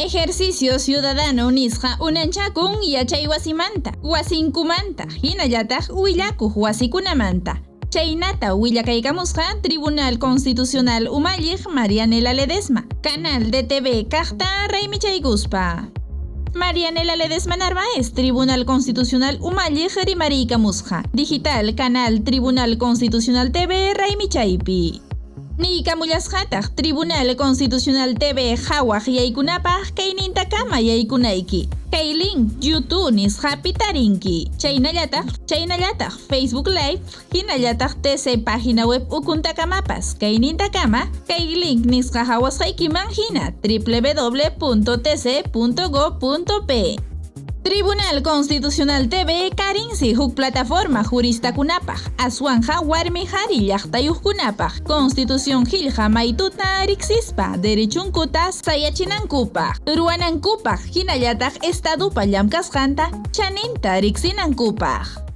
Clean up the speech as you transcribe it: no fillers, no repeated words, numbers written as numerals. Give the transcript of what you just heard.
Ejercicio ciudadano nisqa unanchakun yachay wasimanta, wasinkumanta, hinallataq willakuq wasikunamanta. Chaynata willakaykamusqa Tribunal Constitucional umalliq Marianela Ledesma, Canal de TV kaqta raymichaykuspa. Marianela Ledesma Narváez, Tribunal Constitucional umalliq rimariykamusqa, Digital Canal Tribunal Constitucional TV raymichaypi. Niykamullasqataq Tribunal Constitucional TV hawaq yaykunapaq kaynintakama yaykunayki. Kay link YouTube nisqapi tarinki. Chaynallataq Facebook Live, hinallataq TC página web ukuntakamapas. Kaynintakama, kay link nisqa hawasqaykiman hina www.tc.go.p. Tribunal Constitucional TV karinsi huk plataforma juristakunapaq, aswanja warmi qhari llaqtayuqkunapaq, Constitución qillqa maytuta riqsispa, derechunkuta sayachinankupaq, ruwanankupaq, hinallataq estadupa llamkasqanta chaninta riqsinankupaq.